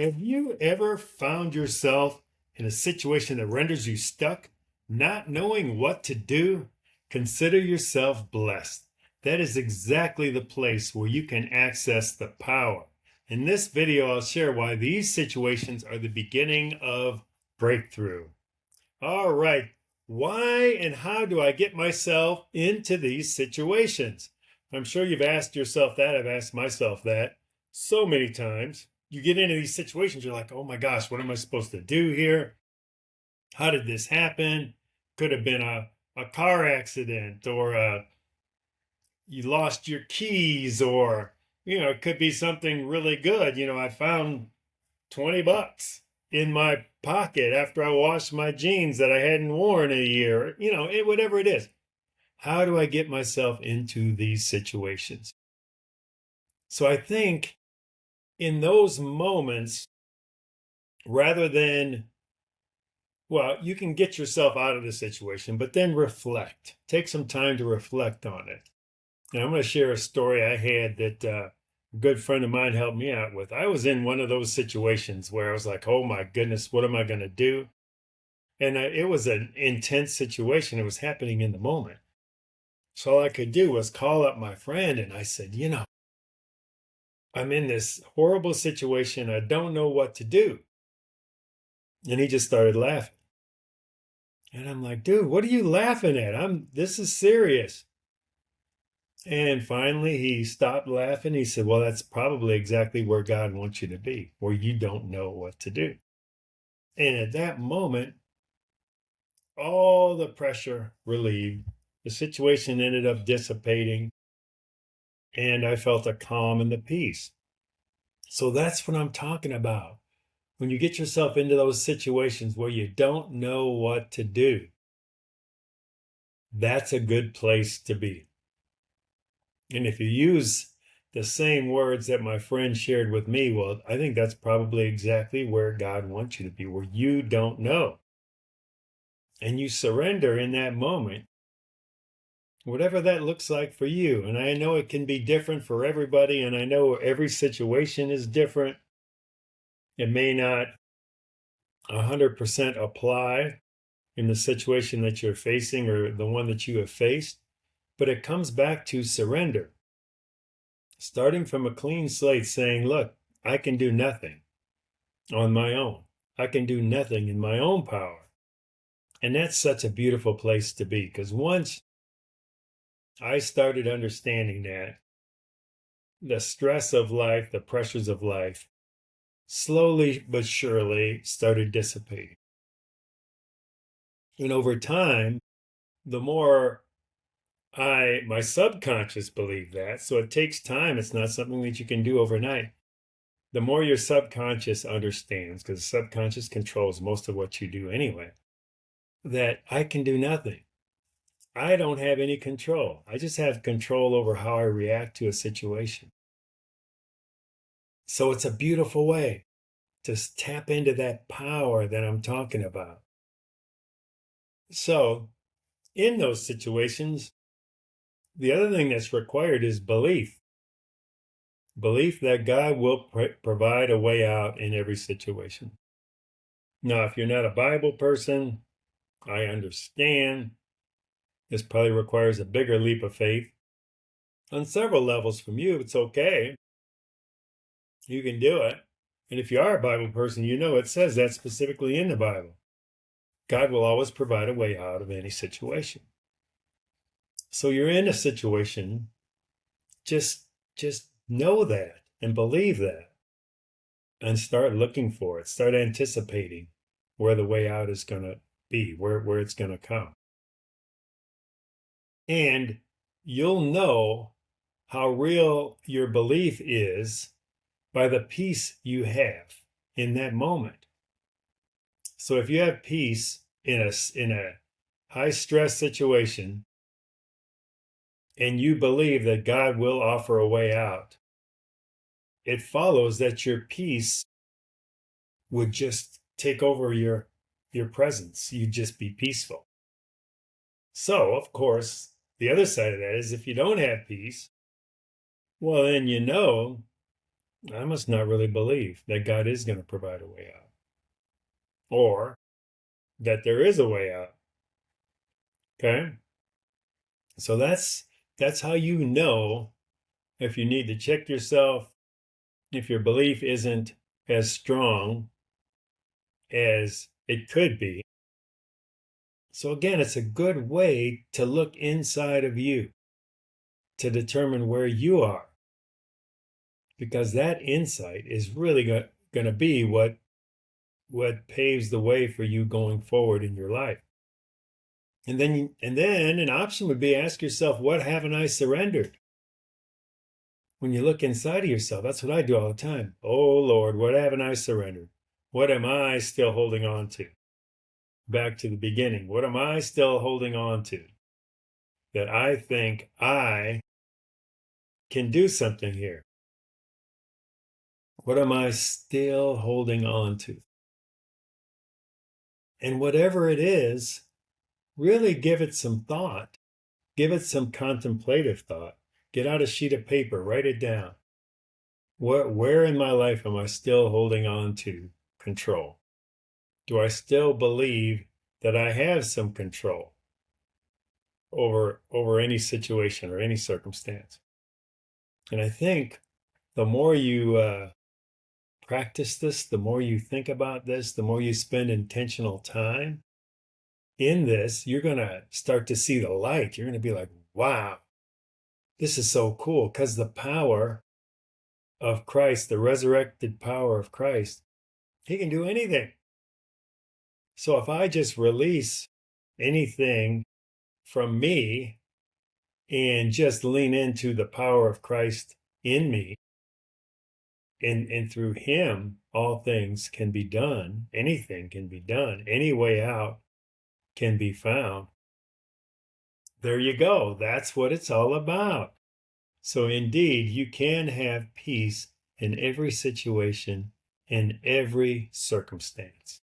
Have you ever found yourself in a situation that renders you stuck, not knowing what to do? Consider yourself blessed. That is exactly the place where you can access the power. In this video, I'll share why these situations are the beginning of breakthrough. All right, why and how do I get myself into these situations? I'm sure you've asked yourself that. I've asked myself that so many times. You get into these situations, you're like, oh my gosh, what am I supposed to do here? How did this happen? Could have been a car accident, or you lost your keys, or, it could be something really good. I found $20 in my pocket after I washed my jeans that I hadn't worn a year, whatever it is. How do I get myself into these situations? So I think in those moments, rather than, well, you can get yourself out of the situation, but then reflect. Take some time to reflect on it. And I'm going to share a story I had that a good friend of mine helped me out with. I was in one of those situations where I was like, oh my goodness, what am I going to do? And it was an intense situation. It was happening in the moment. So all I could do was call up my friend and I said, I'm in this horrible situation. I don't know what to do. And he just started laughing. And I'm like, dude, what are you laughing at? This is serious. And finally he stopped laughing. He said, well, that's probably exactly where God wants you to be, where you don't know what to do. And at that moment, all the pressure relieved. The situation ended up dissipating, and I felt a calm and the peace. So that's what I'm talking about. When you get yourself into those situations where you don't know what to do, that's a good place to be. And if you use the same words that my friend shared with me, well, I think that's probably exactly where God wants you to be, where you don't know. And you surrender in that moment, whatever that looks like for you. And I know it can be different for everybody, and I know every situation is different. It may not 100% apply in the situation that you're facing or the one that you have faced, but it comes back to surrender. Starting from a clean slate, saying, look, I can do nothing on my own. I can do nothing in my own power. And that's such a beautiful place to be, because once I started understanding that, the stress of life, the pressures of life, slowly but surely started dissipating. And over time, the more my subconscious believed that, so it takes time. It's not something that you can do overnight. The more your subconscious understands, because the subconscious controls most of what you do anyway, that I can do nothing. I don't have any control. I just have control over how I react to a situation. So it's a beautiful way to tap into that power that I'm talking about. So in those situations, the other thing that's required is belief. Belief that God will provide a way out in every situation. Now, if you're not a Bible person, I understand. This probably requires a bigger leap of faith. On several levels from you, it's okay. You can do it. And if you are a Bible person, it says that specifically in the Bible. God will always provide a way out of any situation. So you're in a situation, just know that and believe that, and start looking for it. Start anticipating where the way out is going to be, where it's going to come. And you'll know how real your belief is by the peace you have in that moment. So if you have peace in a high stress situation, and you believe that God will offer a way out, it follows that your peace would just take over your presence. You'd just be peaceful. So, of course, the other side of that is if you don't have peace, well, then I must not really believe that God is going to provide a way out, or that there is a way out. Okay? So that's how you know if you need to check yourself, if your belief isn't as strong as it could be. So again, it's a good way to look inside of you to determine where you are, because that insight is really going to be what paves the way for you going forward in your life. And then an option would be ask yourself, what haven't I surrendered? When you look inside of yourself, that's what I do all the time. Oh Lord, what haven't I surrendered? What am I still holding on to? Back to the beginning. What am I still holding on to that I think I can do something here? What am I still holding on to? And whatever it is, really give it some thought. Give it some contemplative thought. Get out a sheet of paper, write it down. Where in my life am I still holding on to control? Do I still believe that I have some control over any situation or any circumstance? And I think the more you practice this, the more you think about this, the more you spend intentional time in this, you're going to start to see the light. You're going to be like, wow, this is so cool, because the power of Christ, the resurrected power of Christ, he can do anything. So if I just release anything from me and just lean into the power of Christ in me, and through him, all things can be done. Anything can be done. Any way out can be found. There you go. That's what it's all about. So indeed, you can have peace in every situation, in every circumstance.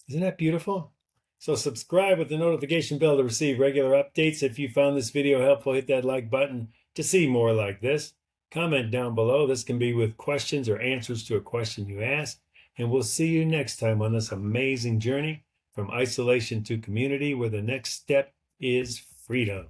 Isn't that beautiful? So subscribe with the notification bell to receive regular updates. If you found this video helpful, hit that like button to see more like this. Comment down below. This can be with questions or answers to a question you asked. And we'll see you next time on this amazing journey from isolation to community, where the next step is freedom.